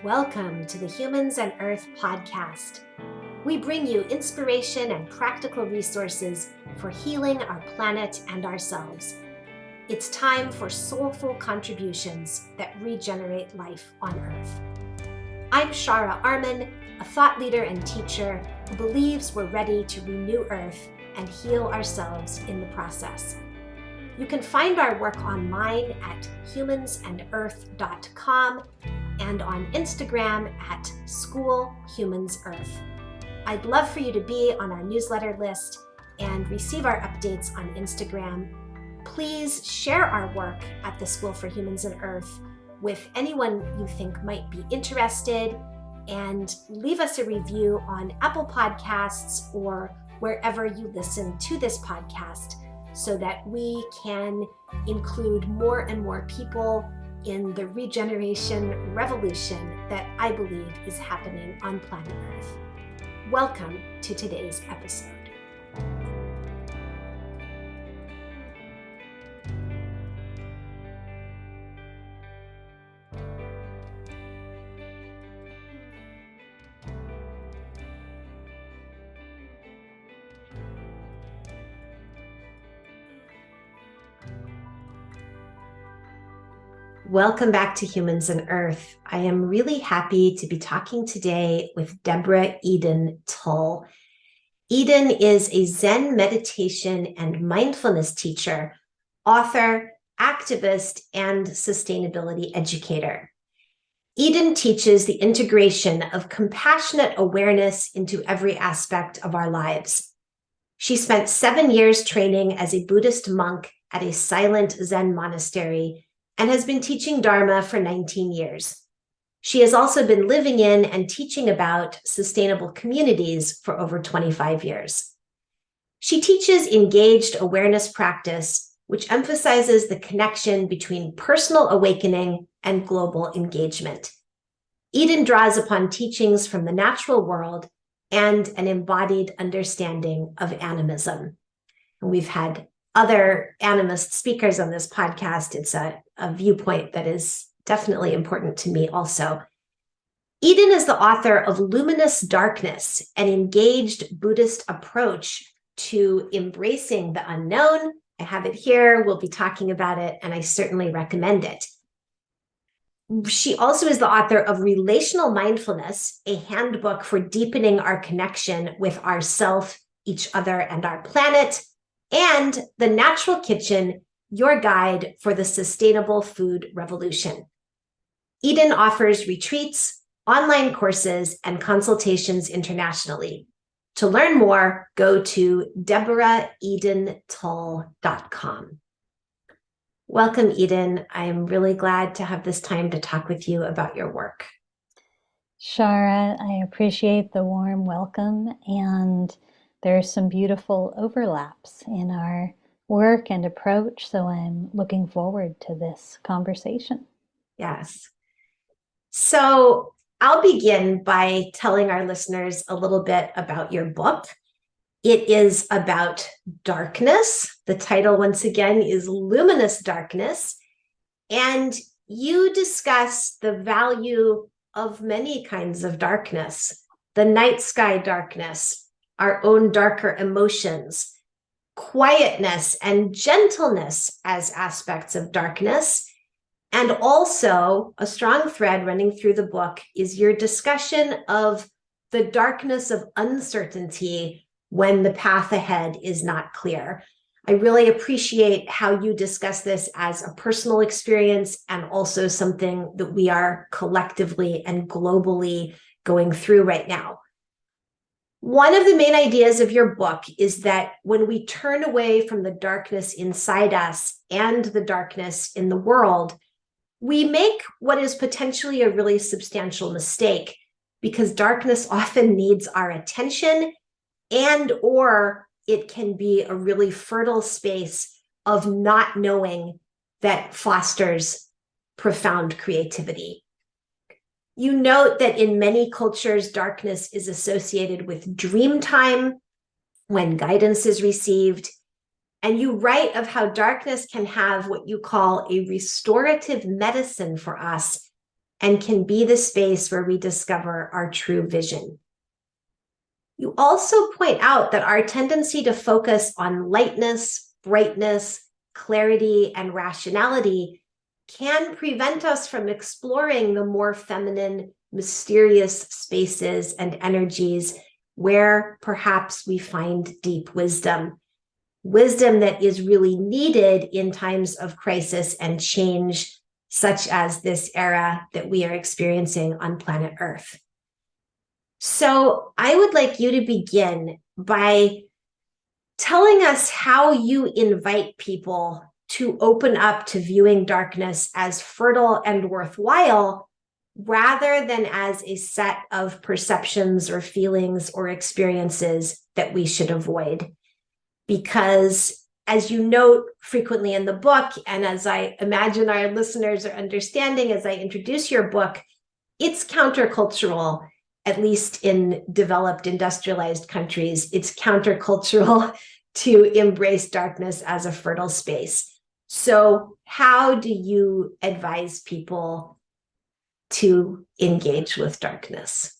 Welcome to the Humans and Earth podcast. We bring you inspiration and practical resources for healing our planet and ourselves. It's time for soulful contributions that regenerate life on Earth. I'm Shara Arman, a thought leader and teacher who believes we're ready to renew Earth and heal ourselves in the process. You can find our work online at humansandearth.com and on Instagram at schoolhumansearth. I'd love for you to be on our newsletter list and receive our updates on Instagram. Please share our work at the School for Humans and Earth with anyone you think might be interested, and leave us a review on Apple Podcasts or wherever you listen to this podcast so that we can include more and more people in the regeneration revolution that I believe is happening on planet Earth. Welcome to today's episode. Welcome back to Humans and Earth. I am really happy to be talking today with Deborah Eden Tull. Eden is a Zen meditation and mindfulness teacher, author, activist, and sustainability educator. Eden teaches the integration of compassionate awareness into every aspect of our lives. She spent 7 years training as a Buddhist monk at a silent Zen monastery and has been teaching Dharma for 19 years. She has also been living in and teaching about sustainable communities for over 25 years. She teaches engaged awareness practice, which emphasizes the connection between personal awakening and global engagement. Eden draws upon teachings from the natural world and an embodied understanding of animism. And we've had other animist speakers on this podcast. It's a viewpoint that is definitely important to me also. Eden is the author of Luminous Darkness, an engaged Buddhist approach to embracing the unknown. I have it here. We'll be talking about it, and I certainly recommend it. She also is the author of Relational Mindfulness, a handbook for deepening our connection with ourself, each other, and our planet, and The Natural Kitchen, your guide for the sustainable food revolution. Eden offers retreats, online courses, and consultations internationally. To learn more, go to DeborahEdenTull.com. Welcome, Eden. I am really glad to have this time to talk with you about your work. Shara, I appreciate the warm welcome, and there's some beautiful overlaps in our work and approach, so I'm looking forward to this conversation. Yes. So I'll begin by telling our listeners a little bit about your book. It is about darkness. The title, once again, is Luminous Darkness. And you discuss the value of many kinds of darkness, the night sky darkness, our own darker emotions, quietness and gentleness as aspects of darkness. And also, a strong thread running through the book is your discussion of the darkness of uncertainty when the path ahead is not clear. I really appreciate how you discuss this as a personal experience and also something that we are collectively and globally going through right now. One of the main ideas of your book is that when we turn away from the darkness inside us and the darkness in the world, we make what is potentially a really substantial mistake, because darkness often needs our attention, and or it can be a really fertile space of not knowing that fosters profound creativity. You note that in many cultures, darkness is associated with dream time, when guidance is received. And you write of how darkness can have what you call a restorative medicine for us and can be the space where we discover our true vision. You also point out that our tendency to focus on lightness, brightness, clarity, and rationality can prevent us from exploring the more feminine, mysterious spaces and energies where perhaps we find deep wisdom. Wisdom that is really needed in times of crisis and change, such as this era that we are experiencing on planet Earth. So I would like you to begin by telling us how you invite people to open up to viewing darkness as fertile and worthwhile, rather than as a set of perceptions or feelings or experiences that we should avoid. Because as you note frequently in the book, and as I imagine our listeners are understanding as I introduce your book, it's countercultural, at least in developed industrialized countries. It's countercultural to embrace darkness as a fertile space. So how do you advise people to engage with darkness?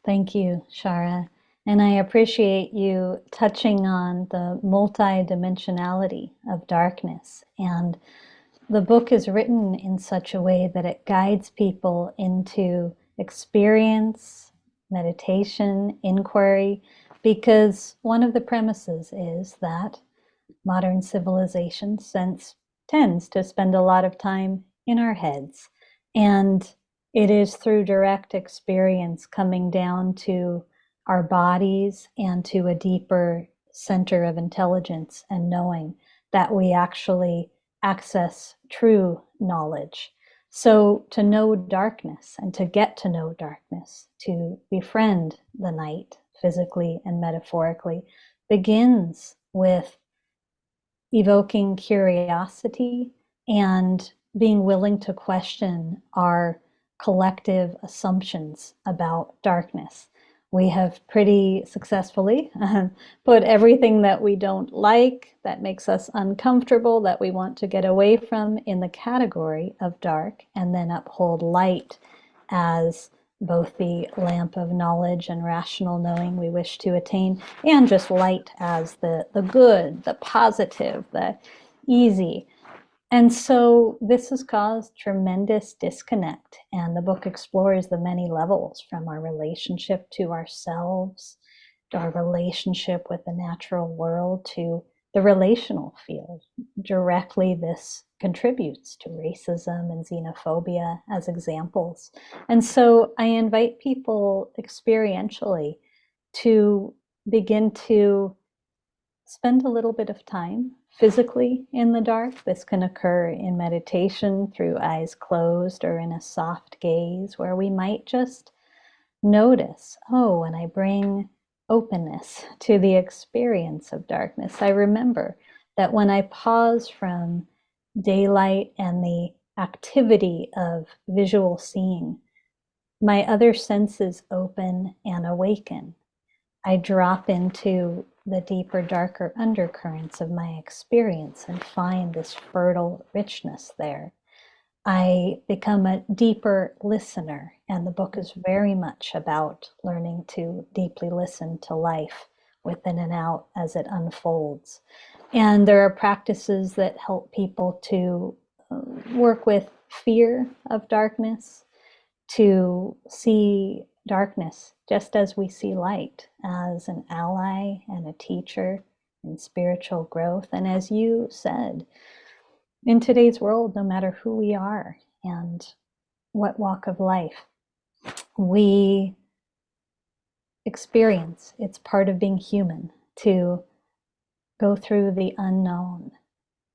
Thank you, Shara. And I appreciate you touching on the multidimensionality of darkness. And the book is written in such a way that it guides people into experience, meditation, inquiry, because one of the premises is that modern civilization tends to spend a lot of time in our heads. And it is through direct experience coming down to our bodies and to a deeper center of intelligence and knowing that we actually access true knowledge. So to know darkness and to get to know darkness, to befriend the night physically and metaphorically, begins with evoking curiosity and being willing to question our collective assumptions about darkness. We have pretty successfully put everything that we don't like, that makes us uncomfortable, that we want to get away from in the category of dark, and then uphold light as both the lamp of knowledge and rational knowing we wish to attain, and just light as the good, the positive, the easy. And so this has caused tremendous disconnect. And the book explores the many levels, from our relationship to ourselves, to our relationship with the natural world, to the relational field. Directly, this contributes to racism and xenophobia as examples. And so I invite people experientially to begin to spend a little bit of time physically in the dark. This can occur in meditation through eyes closed or in a soft gaze, where we might just notice, oh, when I bring openness to the experience of darkness, I remember that when I pause from daylight and the activity of visual seeing, my other senses open and awaken. I drop into the deeper, darker undercurrents of my experience and find this fertile richness there. I become a deeper listener, and the book is very much about learning to deeply listen to life within and out as it unfolds. And there are practices that help people to work with fear of darkness, to see darkness just as we see light, as an ally and a teacher in spiritual growth. And as you said, in today's world, no matter who we are and what walk of life we experience, it's part of being human to go through the unknown,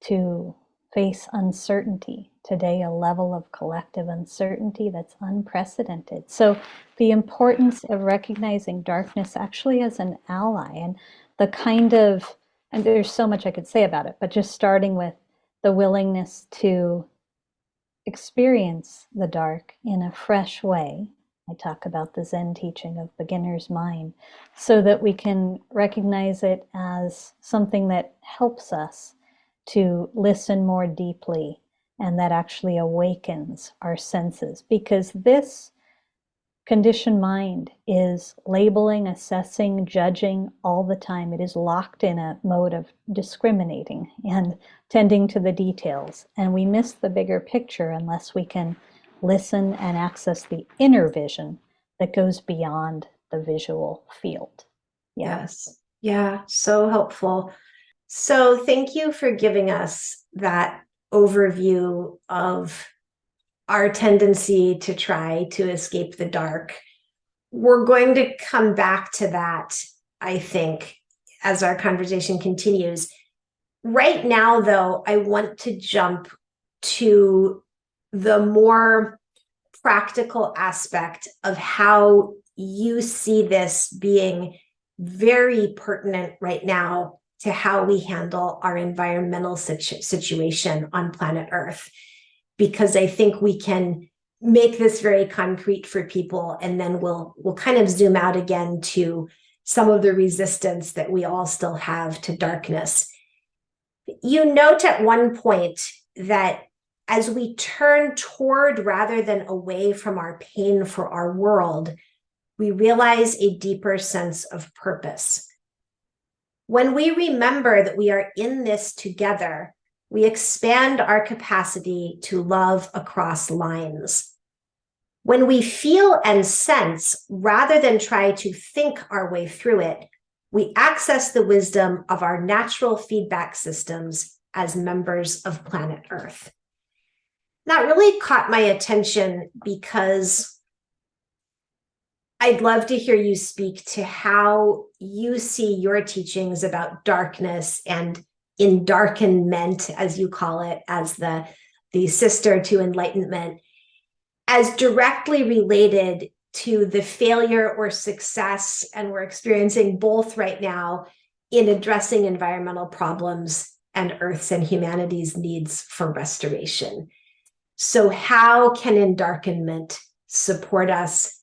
to face uncertainty. Today, a level of collective uncertainty that's unprecedented. So the importance of recognizing darkness actually as an ally, and the kind of, and there's so much I could say about it, but just starting with the willingness to experience the dark in a fresh way. I talk about the Zen teaching of beginner's mind, so that we can recognize it as something that helps us to listen more deeply and that actually awakens our senses, because this conditioned mind is labeling, assessing, judging all the time. It is locked in a mode of discriminating and tending to the details. And we miss the bigger picture unless we can listen and access the inner vision that goes beyond the visual field. Yeah. Yes. Yeah, so helpful. So thank you for giving us that overview of our tendency to try to escape the dark. We're going to come back to that, I think, as our conversation continues. Right now, though, I want to jump to the more practical aspect of how you see this being very pertinent right now to how we handle our environmental situation on planet Earth, because I think we can make this very concrete for people, and then we'll kind of zoom out again to some of the resistance that we all still have to darkness. You note at one point that as we turn toward rather than away from our pain for our world, we realize a deeper sense of purpose. When we remember that we are in this together, we expand our capacity to love across lines. When we feel and sense rather than try to think our way through it, we access the wisdom of our natural feedback systems as members of planet Earth. That really caught my attention because I'd love to hear you speak to how you see your teachings about darkness and Endarkenment, as you call it, as the sister to enlightenment, as directly related to the failure or success, and we're experiencing both right now, in addressing environmental problems and Earth's and humanity's needs for restoration. So how can Endarkenment support us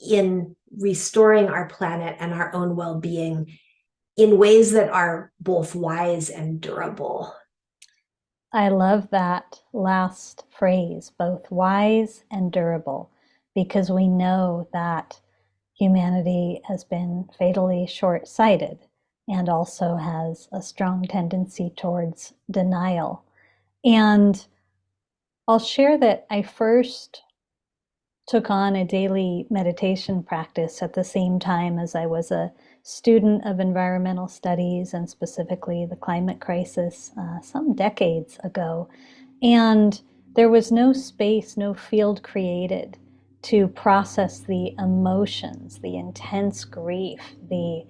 in restoring our planet and our own well-being in ways that are both wise and durable? I love that last phrase, both wise and durable, because we know that humanity has been fatally short-sighted and also has a strong tendency towards denial. And I'll share that I first took on a daily meditation practice at the same time as I was a student of environmental studies, and specifically the climate crisis, some decades ago. And there was no space, no field created to process the emotions, the intense grief, the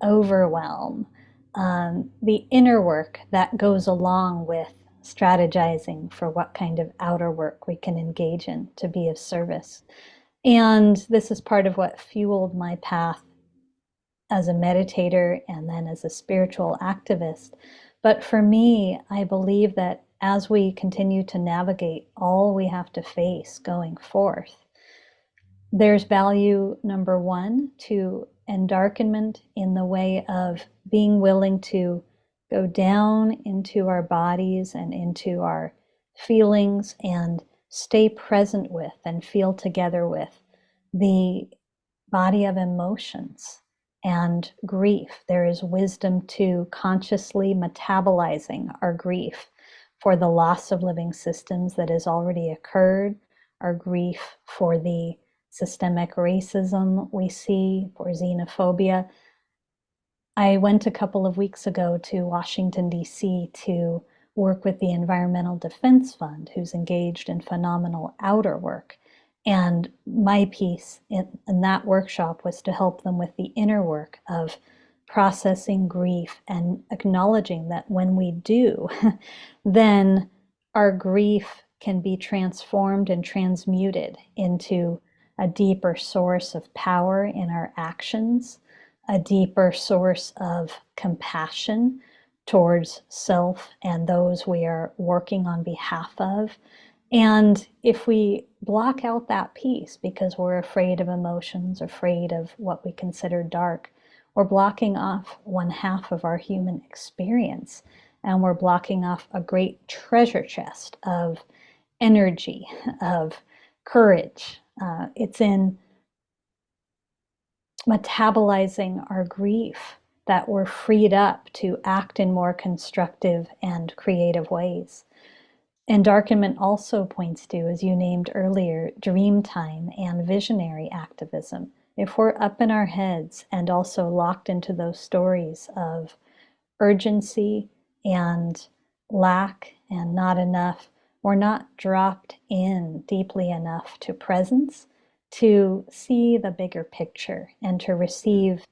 overwhelm, the inner work that goes along with strategizing for what kind of outer work we can engage in to be of service. And this is part of what fueled my path as a meditator and then as a spiritual activist. But for me, I believe that as we continue to navigate all we have to face going forth, there's value, number one, to endarkenment in the way of being willing to go down into our bodies and into our feelings and stay present with and feel together with the body of emotions and grief. There is wisdom to consciously metabolizing our grief for the loss of living systems that has already occurred, our grief for the systemic racism we see, for xenophobia. I went a couple of weeks ago to Washington, D.C. to work with the Environmental Defense Fund, who's engaged in phenomenal outer work. And my piece in that workshop was to help them with the inner work of processing grief and acknowledging that when we do, then our grief can be transformed and transmuted into a deeper source of power in our actions, a deeper source of compassion towards self and those we are working on behalf of. And if we block out that piece because we're afraid of emotions, afraid of what we consider dark, we're blocking off one half of our human experience. and we're blocking off a great treasure chest of energy, of courage. It's in metabolizing our grief that we're freed up to act in more constructive and creative ways. Endarkenment also points to, as you named earlier, dream time and visionary activism. If we're up in our heads and also locked into those stories of urgency and lack and not enough, we're not dropped in deeply enough to presence to see the bigger picture and to receive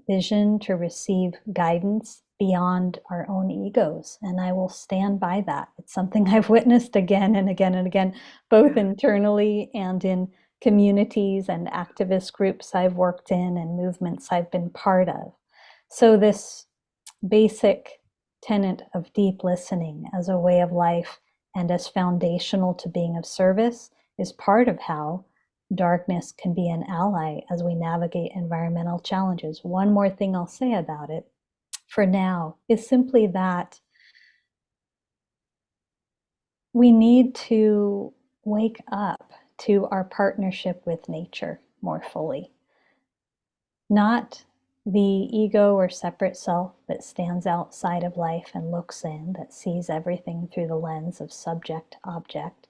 vision, to receive guidance beyond our own egos. And I will stand by that. It's something I've witnessed again and again and again, both internally and in communities and activist groups I've worked in and movements I've been part of. So this basic tenet of deep listening as a way of life and as foundational to being of service is part of how darkness can be an ally as we navigate environmental challenges. One more thing I'll say about it for now is simply that we need to wake up to our partnership with nature more fully. Not the ego or separate self that stands outside of life and looks in, that sees everything through the lens of subject object,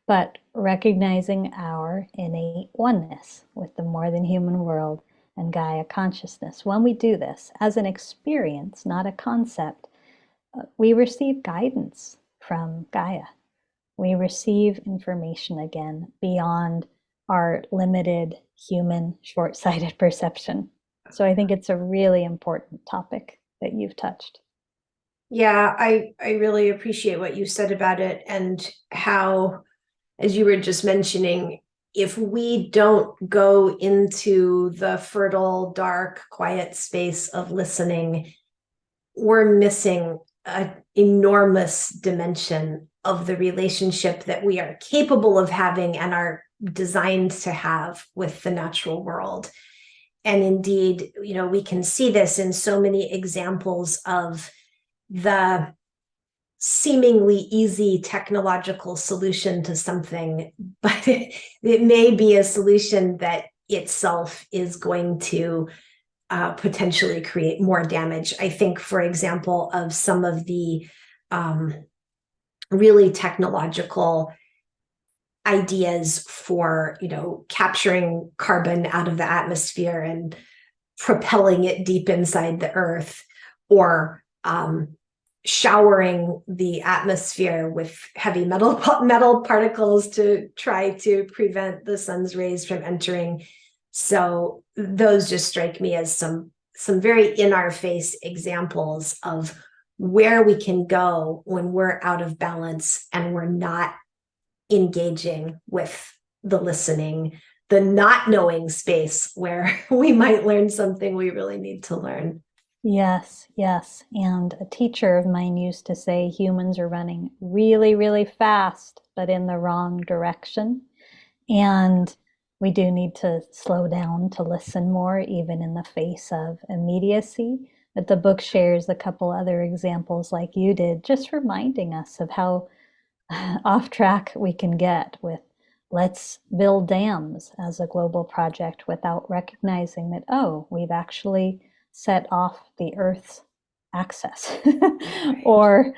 but recognizing our innate oneness with the more than human world and Gaia consciousness. When we do this as an experience, not a concept, we receive guidance from Gaia. We receive information again beyond our limited human short-sighted perception. So I think it's a really important topic that you've touched. Yeah, I really appreciate what you said about it, and how, as you were just mentioning, if we don't go into the fertile, dark, quiet space of listening, we're missing an enormous dimension of the relationship that we are capable of having and are designed to have with the natural world. And indeed, we can see this in so many examples of the seemingly easy technological solution to something, but it may be a solution that itself is going to potentially create more damage. I think, for example, of some of the really technological ideas for, capturing carbon out of the atmosphere and propelling it deep inside the earth, or showering the atmosphere with heavy metal particles to try to prevent the sun's rays from entering. So those just strike me as some very in-our-face examples of where we can go when we're out of balance and we're not engaging with the listening, the not knowing space where we might learn something we really need to learn. Yes, yes. And a teacher of mine used to say humans are running really, really fast, but in the wrong direction. And we do need to slow down to listen more, even in the face of immediacy. But the book shares a couple other examples like you did, just reminding us of how off track we can get with let's build dams as a global project without recognizing that, oh, we've actually set off the Earth's access. Right. Or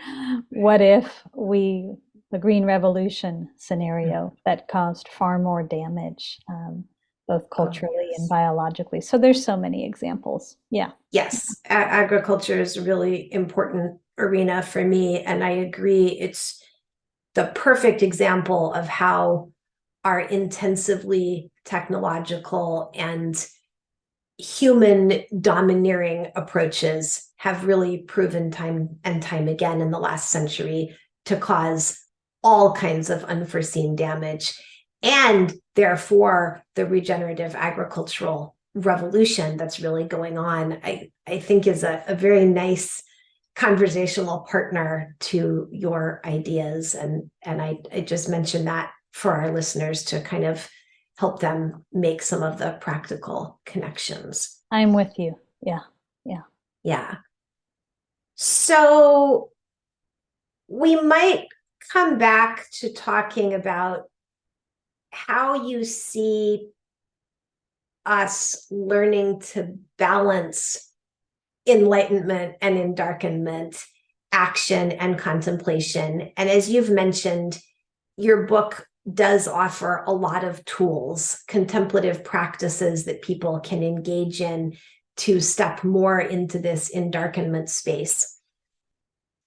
what if the Green Revolution scenario that caused far more damage, both culturally and biologically. So there's so many examples. Yeah. Yes, agriculture is a really important arena for me, and I agree. It's the perfect example of how our intensively technological and human domineering approaches have really proven time and time again in the last century to cause all kinds of unforeseen damage. And therefore, the regenerative agricultural revolution that's really going on, I think is a very nice conversational partner to your ideas. And I just mentioned that for our listeners to kind of help them make some of the practical connections. I'm with you. Yeah. Yeah. Yeah. So we might come back to talking about how you see us learning to balance enlightenment and endarkenment, action and contemplation. And as you've mentioned, your book does offer a lot of tools, contemplative practices that people can engage in to step more into this endarkenment space.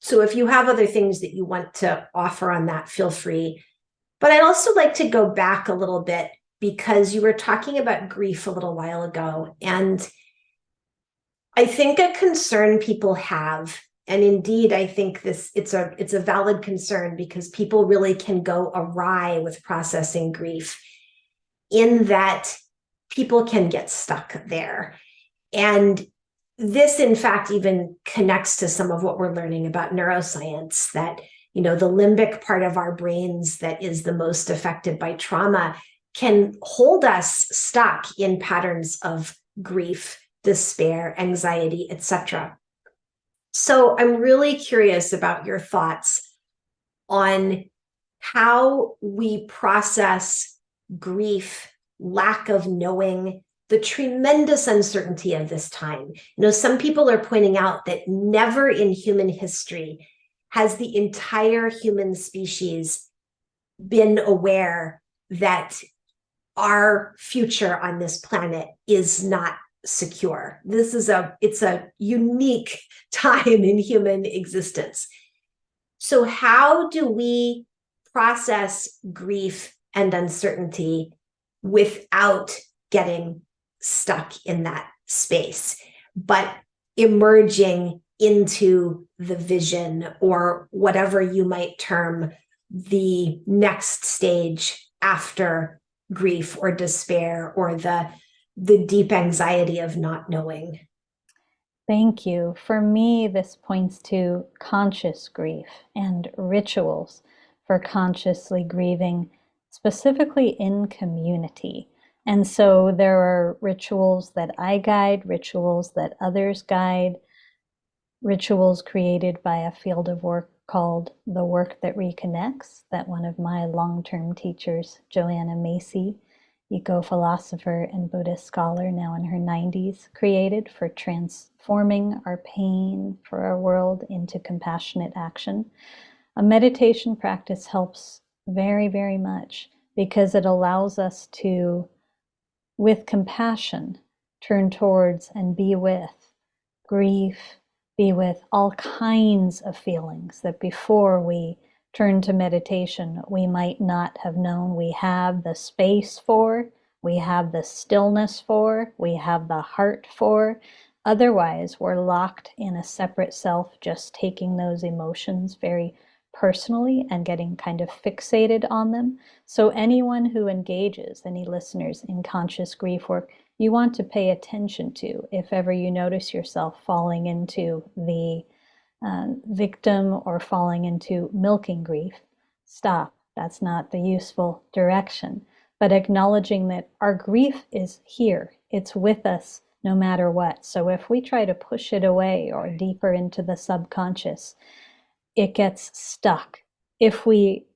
So if you have other things that you want to offer on that, feel free. But I'd also like to go back a little bit because you were talking about grief a little while ago. And I think a concern people have, and indeed, I think it's a valid concern because people really can go awry with processing grief in that people can get stuck there. And this, in fact, even connects to some of what we're learning about neuroscience, that, the limbic part of our brains that is the most affected by trauma can hold us stuck in patterns of grief, despair, anxiety, etc. So I'm really curious about your thoughts on how we process grief, lack of knowing, the tremendous uncertainty of this time. Some people are pointing out that never in human history has the entire human species been aware that our future on this planet is not secure. It's a unique time in human existence. So how do we process grief and uncertainty without getting stuck in that space, but emerging into the vision or whatever you might term the next stage after grief or despair or the deep anxiety of not knowing? Thank you. For me, this points to conscious grief and rituals for consciously grieving, specifically in community. And so there are rituals that I guide, rituals that others guide, rituals created by a field of work called The Work That Reconnects, that one of my long-term teachers, Joanna Macy, eco-philosopher and Buddhist scholar now in her 90s, created for transforming our pain for our world into compassionate action. A meditation practice helps very, very much because it allows us to, with compassion, turn towards and be with grief, be with all kinds of feelings that before we turn to meditation, we might not have known we have the space for, we have the stillness for, we have the heart for. Otherwise, we're locked in a separate self, just taking those emotions very personally and getting kind of fixated on them. So anyone who engages, any listeners in conscious grief work, you want to pay attention to if ever you notice yourself falling into the victim or falling into milking grief. Stop. That's not the useful direction. But acknowledging that our grief is here, it's with us no matter what. So if we try to push it away or deeper into the subconscious, it gets stuck. If we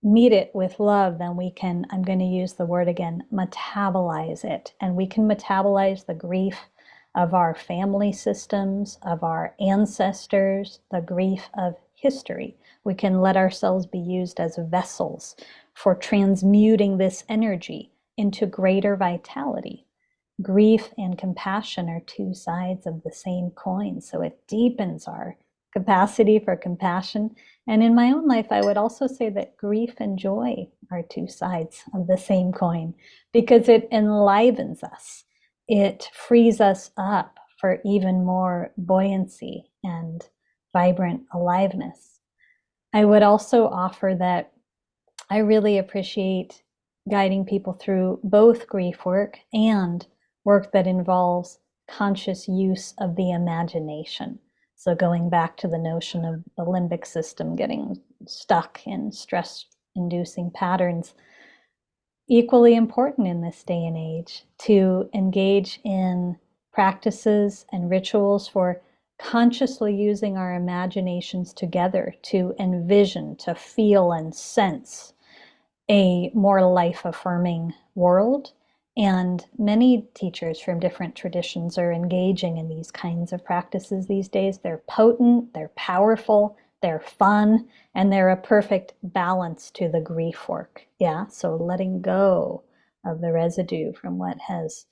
meet it with love, then we can, I'm going to use the word again, metabolize it. And we can metabolize the grief of our family systems, of our ancestors, the grief of history. We can let ourselves be used as vessels for transmuting this energy into greater vitality. Grief and compassion are two sides of the same coin, so it deepens our capacity for compassion. And in my own life, I would also say that grief and joy are two sides of the same coin because it enlivens us. It frees us up for even more buoyancy and vibrant aliveness. I would also offer that I really appreciate guiding people through both grief work and work that involves conscious use of the imagination. So going back to the notion of the limbic system getting stuck in stress-inducing patterns, equally important in this day and age to engage in practices and rituals for consciously using our imaginations together to envision, to feel and sense a more life-affirming world. And many teachers from different traditions are engaging in these kinds of practices these days. They're potent, they're powerful, they're fun, and they're a perfect balance to the grief work. Yeah, so letting go of the residue from what has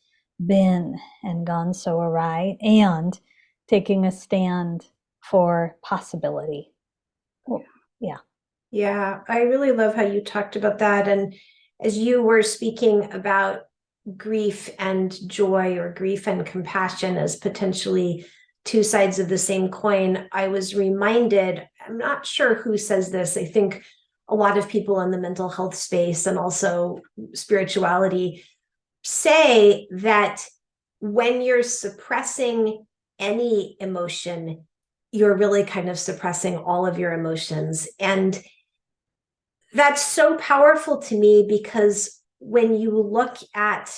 been and gone so awry, and taking a stand for possibility. Well, yeah. Yeah, I really love how you talked about that. And as you were speaking about grief and joy, or grief and compassion as potentially two sides of the same coin, I was reminded, I'm not sure who says this, I think a lot of people in the mental health space and also spirituality say that when you're suppressing any emotion, you're really kind of suppressing all of your emotions. And that's so powerful to me, because when you look at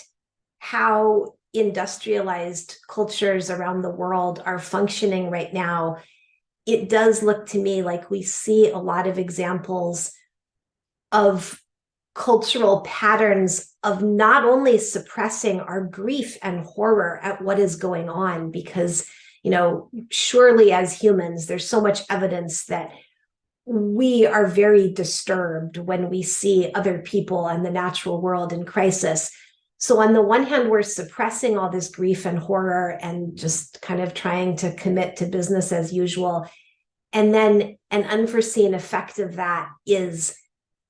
how industrialized cultures around the world are functioning right now, it does look to me like we see a lot of examples of cultural patterns of not only suppressing our grief and horror at what is going on, because, surely as humans, there's so much evidence that we are very disturbed when we see other people and the natural world in crisis. So on the one hand, we're suppressing all this grief and horror and just kind of trying to commit to business as usual. And then an unforeseen effect of that is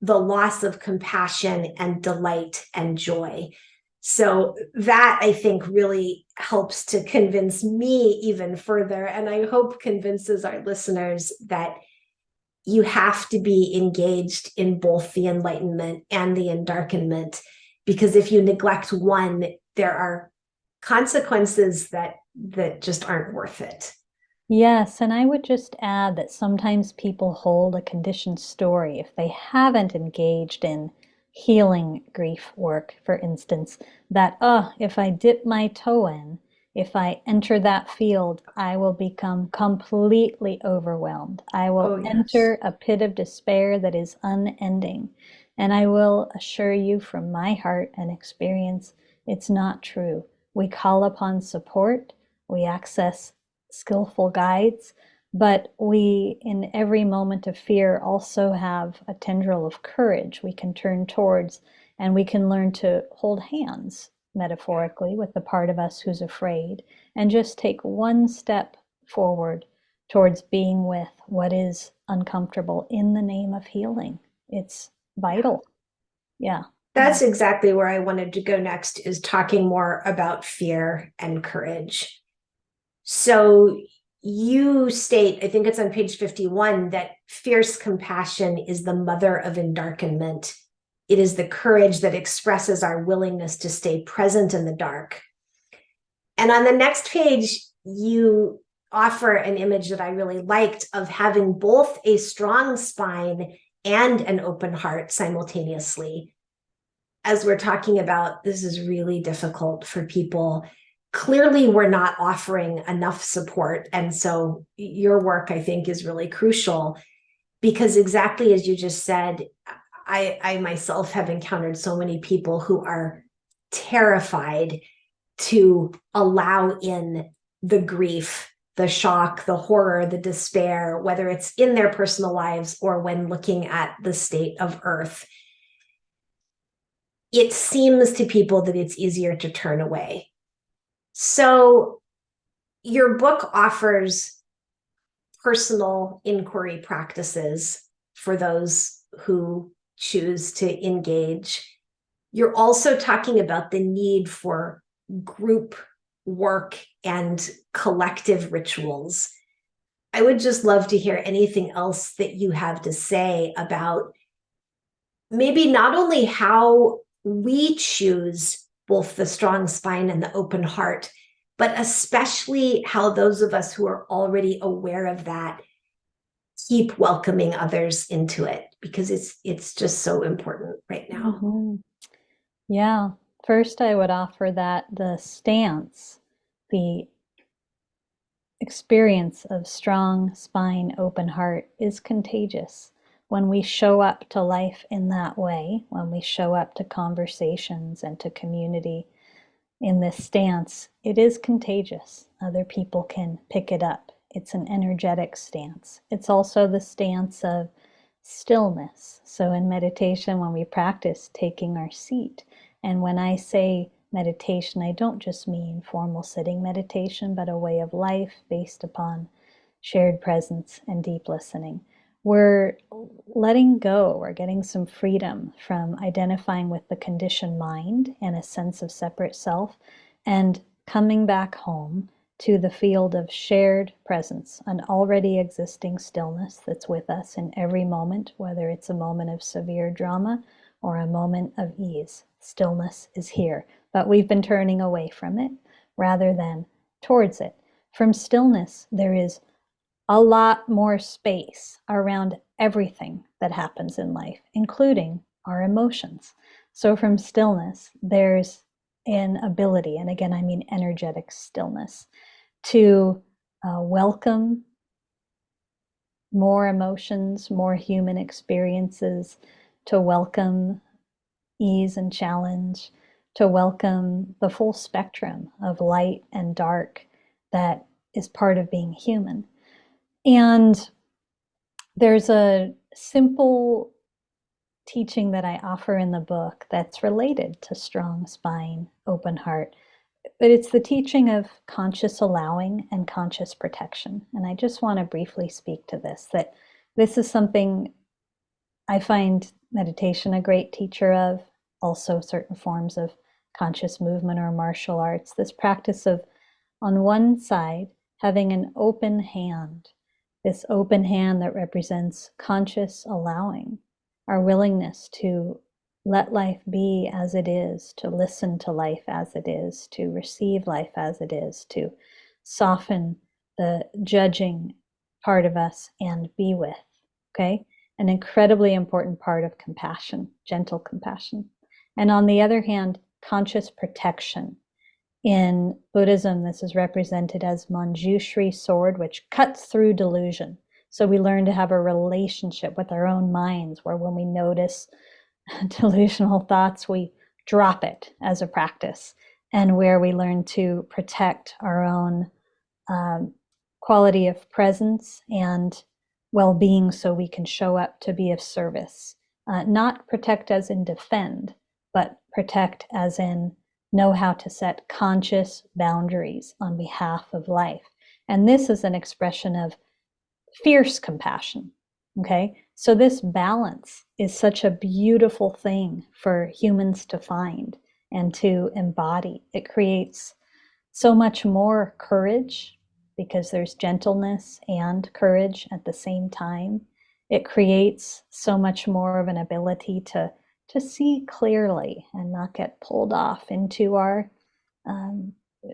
the loss of compassion and delight and joy. So that, I think, really helps to convince me even further, and I hope convinces our listeners, that you have to be engaged in both the enlightenment and the endarkenment, because if you neglect one, there are consequences that just aren't worth it. Yes, and I would just add that sometimes people hold a conditioned story if they haven't engaged in healing grief work, for instance, that, if I dip my toe in, if I enter that field, I will become completely overwhelmed. I Oh, will yes. enter a pit of despair that is unending. And I will assure you from my heart and experience, it's not true. We call upon support, we access skillful guides, but we, in every moment of fear, also have a tendril of courage we can turn towards, and we can learn to hold hands, metaphorically, with the part of us who's afraid, and just take one step forward towards being with what is uncomfortable in the name of healing. It's vital. Yeah. That's exactly where I wanted to go next, is talking more about fear and courage. So you state, I think it's on page 51, that fierce compassion is the mother of endarkenment. It is the courage that expresses our willingness to stay present in the dark. And on the next page, you offer an image that I really liked, of having both a strong spine and an open heart simultaneously. As we're talking about, this is really difficult for people. Clearly, we're not offering enough support. And so your work, I think, is really crucial, because exactly as you just said, I myself have encountered so many people who are terrified to allow in the grief, the shock, the horror, the despair, whether it's in their personal lives or when looking at the state of Earth. It seems to people that it's easier to turn away. So your book offers personal inquiry practices for those who choose to engage. You're also talking about the need for group work and collective rituals. I would just love to hear anything else that you have to say about maybe not only how we choose both the strong spine and the open heart, but especially how those of us who are already aware of that keep welcoming others into it, because it's just so important right now. Mhm. Yeah. First, I would offer that the stance, the experience of strong spine, open heart is contagious. When we show up to life in that way, when we show up to conversations and to community in this stance, it is contagious. Other people can pick it up. It's an energetic stance. It's also the stance of stillness. So in meditation, when we practice taking our seat, and when I say meditation, I don't just mean formal sitting meditation, but a way of life based upon shared presence and deep listening. We're letting go, we're getting some freedom from identifying with the conditioned mind and a sense of separate self, and coming back home to the field of shared presence, an already existing stillness that's with us in every moment, whether it's a moment of severe drama or a moment of ease. Stillness is here, but we've been turning away from it rather than towards it. From stillness, there is a lot more space around everything that happens in life, including our emotions. So from stillness, there's an ability, and again, I mean energetic stillness, to welcome more emotions, more human experiences, to welcome ease and challenge, to welcome the full spectrum of light and dark that is part of being human. And there's a simple teaching that I offer in the book that's related to strong spine, open heart, but it's the teaching of conscious allowing and conscious protection. And I just want to briefly speak to this, that this is something I find meditation a great teacher of, also certain forms of conscious movement or martial arts, this practice of, on one side, having an open hand, this open hand that represents conscious allowing, our willingness to let life be as it is, to listen to life as it is, to receive life as it is, to soften the judging part of us and be with, okay? An incredibly important part of compassion, gentle compassion. And on the other hand, conscious protection. In Buddhism, this is represented as Manjushri sword, which cuts through delusion. So we learn to have a relationship with our own minds, where when we notice delusional thoughts, we drop it as a practice, and where we learn to protect our own quality of presence and well-being so we can show up to be of service. Not protect as in defend, but protect as in know how to set conscious boundaries on behalf of life. And this is an expression of fierce compassion, okay? So this balance is such a beautiful thing for humans to find and to embody. It creates so much more courage because there's gentleness and courage at the same time. It creates so much more of an ability to see clearly and not get pulled off into our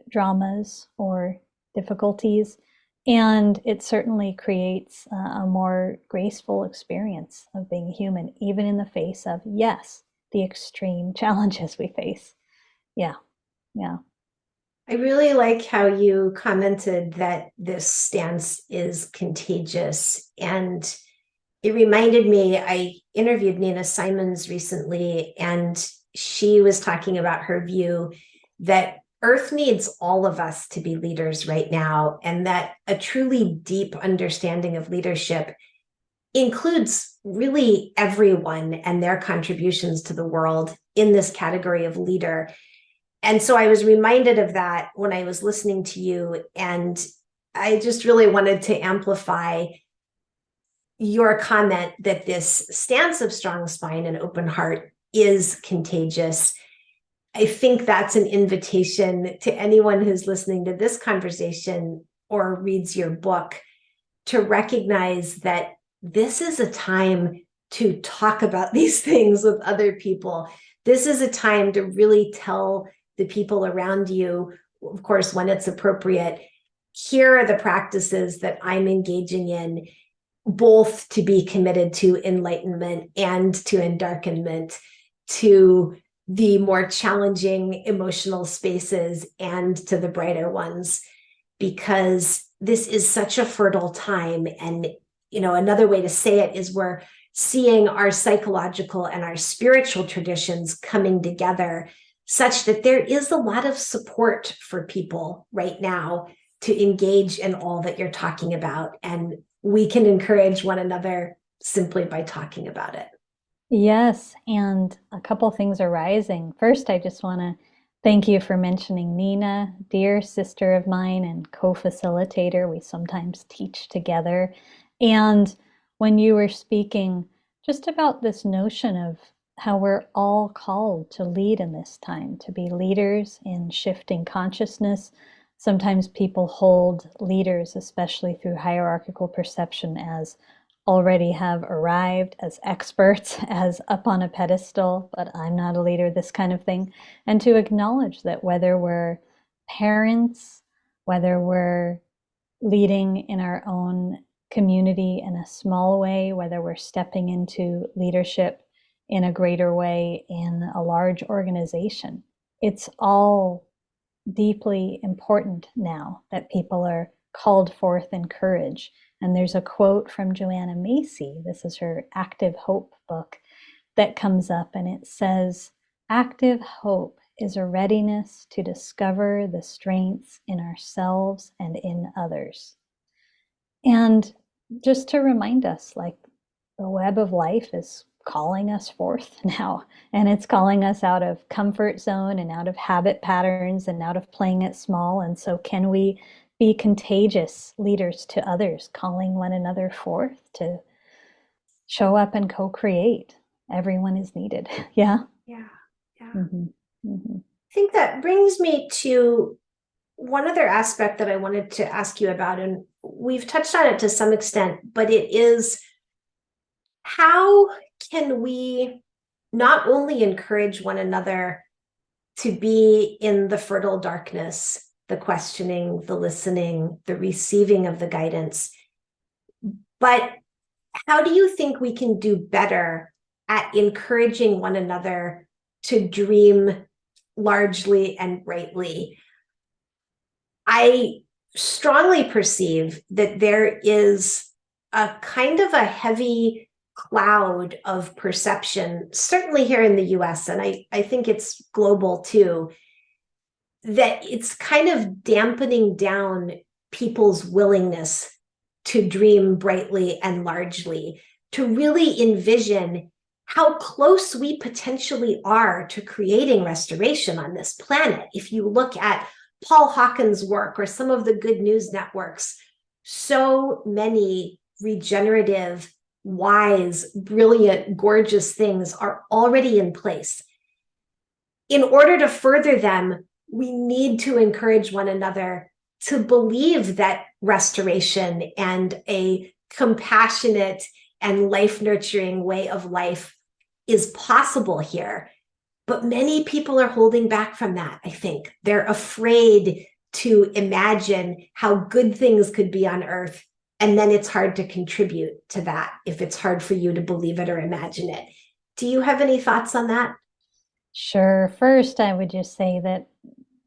dramas or difficulties. And it certainly creates a more graceful experience of being human, even in the face of, yes, the extreme challenges we face. Yeah, yeah. I really like how you commented that this stance is contagious. And it reminded me, I interviewed Nina Simons recently, and she was talking about her view that Earth needs all of us to be leaders right now, and that a truly deep understanding of leadership includes really everyone and their contributions to the world in this category of leader. And so I was reminded of that when I was listening to you, and I just really wanted to amplify your comment that this stance of strong spine and open heart is contagious. I think that's an invitation to anyone who's listening to this conversation or reads your book to recognize that this is a time to talk about these things with other people. This is a time to really tell the people around you, of course, when it's appropriate, here are the practices that I'm engaging in, both to be committed to enlightenment and to endarkenment, to the more challenging emotional spaces and to the brighter ones. because this is such a fertile time. And, another way to say it is we're seeing our psychological and our spiritual traditions coming together such that there is a lot of support for people right now to engage in all that you're talking about. And we can encourage one another simply by talking about it. Yes, and a couple things are rising. First, I just want to thank you for mentioning Nina, dear sister of mine and co-facilitator. We sometimes teach together. And when you were speaking just about this notion of how we're all called to lead in this time, to be leaders in shifting consciousness. Sometimes people hold leaders, especially through hierarchical perception, as already have arrived, as experts, as up on a pedestal, but I'm not a leader, this kind of thing. And to acknowledge that whether we're parents, whether we're leading in our own community in a small way, whether we're stepping into leadership in a greater way in a large organization, it's all deeply important now that people are called forth in courage. And there's a quote from Joanna Macy, this is her Active Hope book, that comes up, and it says, "Active hope is a readiness to discover the strengths in ourselves and in others." And just to remind us, like, the web of life is calling us forth now, and it's calling us out of comfort zone and out of habit patterns and out of playing it small. And so can we be contagious leaders to others, calling one another forth to show up and co-create? Everyone is needed. Yeah. Yeah. Yeah. Mm-hmm. Mm-hmm. I think that brings me to one other aspect that I wanted to ask you about, and we've touched on it to some extent, but it is, how can we not only encourage one another to be in the fertile darkness, the questioning, the listening, the receiving of the guidance, but how do you think we can do better at encouraging one another to dream largely and brightly? I strongly perceive that there is a kind of a heavy cloud of perception, certainly here in the US, and I think it's global too, that it's kind of dampening down people's willingness to dream brightly and largely, to really envision how close we potentially are to creating restoration on this planet. If you look at Paul Hawken's work or some of the Good News networks, so many regenerative, wise, brilliant, gorgeous things are already in place. In order to further them, we need to encourage one another to believe that restoration and a compassionate and life-nurturing way of life is possible here. But many people are holding back from that, I think. They're afraid to imagine how good things could be on Earth, and then it's hard to contribute to that if it's hard for you to believe it or imagine it. Do you have any thoughts on that? Sure. First, I would just say that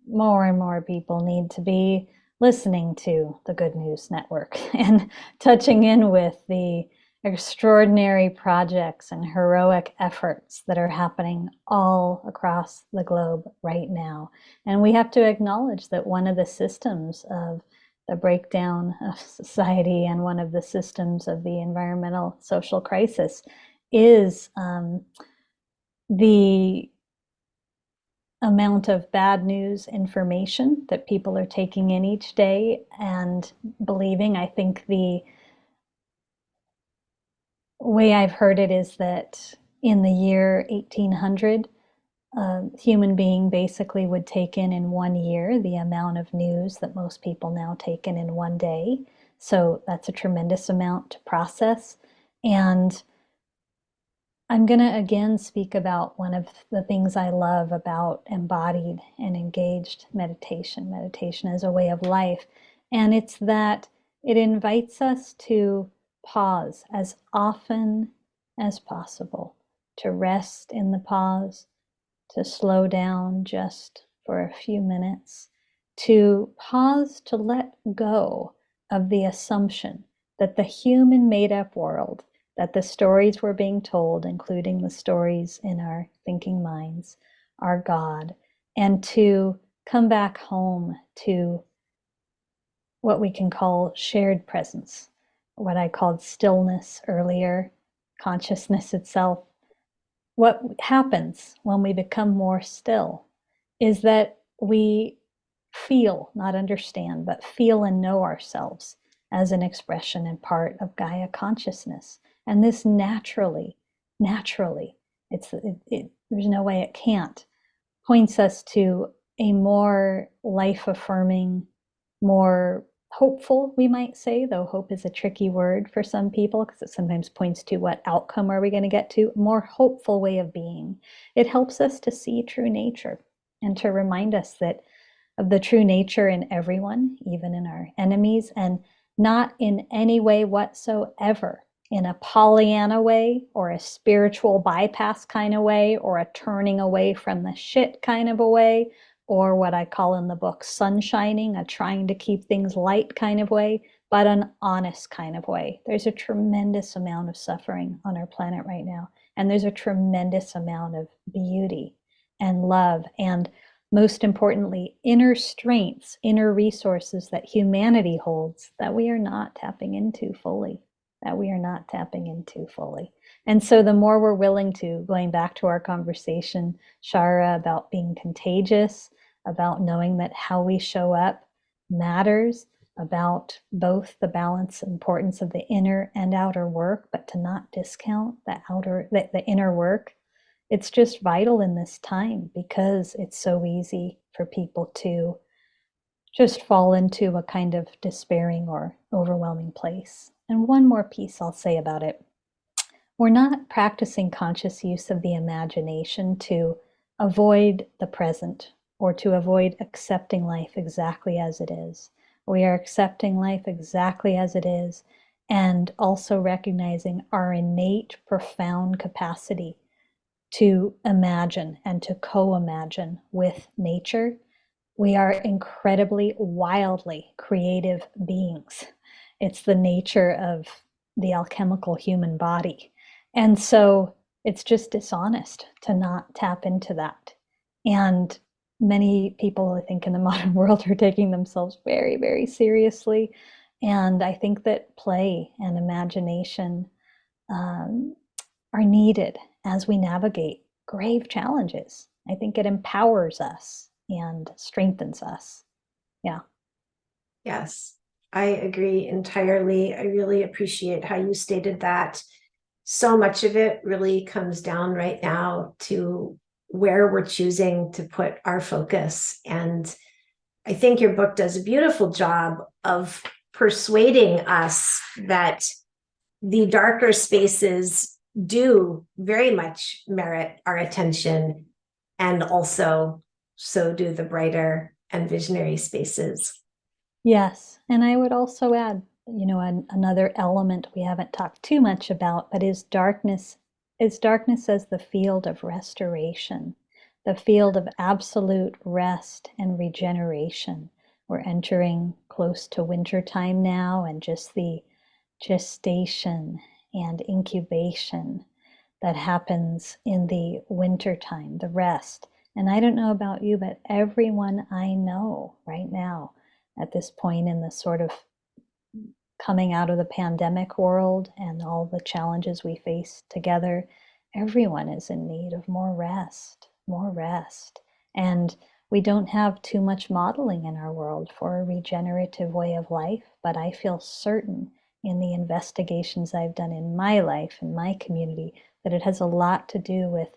more and more people need to be listening to the Good News Network and touching in with the extraordinary projects and heroic efforts that are happening all across the globe right now. And we have to acknowledge that one of the systems of the breakdown of society and one of the systems of the environmental social crisis is the amount of bad news information that people are taking in each day and believing. I think the way I've heard it is that in the year 1800, a human being basically would take in 1 year the amount of news that most people now take in 1 day. So that's a tremendous amount to process. And I'm going to again speak about one of the things I love about embodied and engaged meditation, meditation as a way of life. And it's that it invites us to pause as often as possible, to rest in the pause, to slow down just for a few minutes, to pause, to let go of the assumption that the human made up world, that the stories we're being told, including the stories in our thinking minds, are God, and to come back home to what we can call shared presence, what I called stillness earlier, consciousness itself. What happens when we become more still is that we feel, not understand, but feel and know ourselves as an expression and part of Gaia consciousness. And this naturally, there's no way it can't, points us to a more life affirming, more hopeful, we might say, though hope is a tricky word for some people because it sometimes points to what outcome are we going to get to, more hopeful way of being. It helps us to see true nature and to remind us that of the true nature in everyone, even in our enemies, and not in any way whatsoever in a Pollyanna way or a spiritual bypass kind of way or a turning away from the shit kind of a way, or what I call in the book sunshining, a trying to keep things light kind of way, but an honest kind of way. There's a tremendous amount of suffering on our planet right now, and there's a tremendous amount of beauty and love, and most importantly, inner strengths, inner resources that humanity holds that we are not tapping into fully, And so the more we're willing to, going back to our conversation, Shara, about being contagious, about knowing that how we show up matters, about both the balance and importance of the inner and outer work, but to not discount the inner work. It's just vital in this time because it's so easy for people to just fall into a kind of despairing or overwhelming place. And one more piece I'll say about it. We're not practicing conscious use of the imagination to avoid the present or to avoid accepting life exactly as it is. We are accepting life exactly as it is and also recognizing our innate, profound capacity to imagine and to co-imagine with nature. We are incredibly, wildly creative beings. It's the nature of the alchemical human body. And so it's just dishonest to not tap into that. And many people, I think, in the modern world are taking themselves very, very seriously. And I think that play and imagination are needed as we navigate grave challenges. I think it empowers us and strengthens us. Yeah. Yes, I agree entirely. I really appreciate how you stated that. So much of it really comes down right now to where we're choosing to put our focus. And I think your book does a beautiful job of persuading us that the darker spaces do very much merit our attention, and also so do the brighter and visionary spaces. Yes. And I would also add, another element we haven't talked too much about, but is darkness as the field of restoration, the field of absolute rest and regeneration. We're entering close to winter time now, and just the gestation and incubation that happens in the winter time, the rest. And I don't know about you, but everyone I know right now at this point in the sort of coming out of the pandemic world and all the challenges we face together, everyone is in need of more rest, more rest. And we don't have too much modeling in our world for a regenerative way of life, but I feel certain in the investigations I've done in my life, in my community, that it has a lot to do with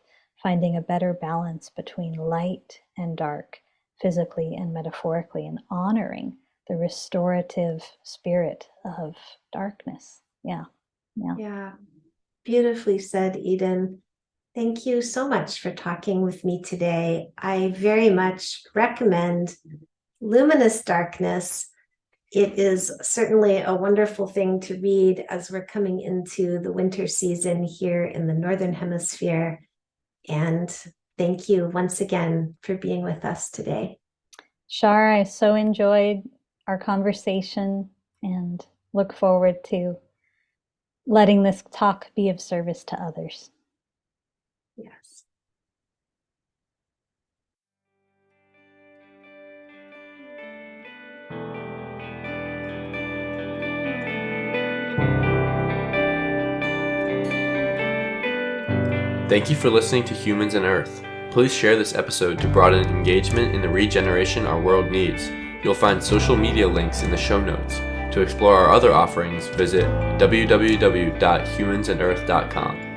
finding a better balance between light and dark, physically and metaphorically, and honoring the restorative spirit of darkness. Yeah. Yeah, beautifully said, Eden. Thank you so much for talking with me today. I very much recommend Luminous Darkness. It is certainly a wonderful thing to read as we're coming into the winter season here in the Northern Hemisphere. And thank you once again for being with us today. Shar, I so enjoyed our conversation and look forward to letting this talk be of service to others. Yes. Thank you for listening to Humans and Earth. Please share this episode to broaden engagement in the regeneration our world needs. You'll find social media links in the show notes. To explore our other offerings, visit www.humansandearth.com.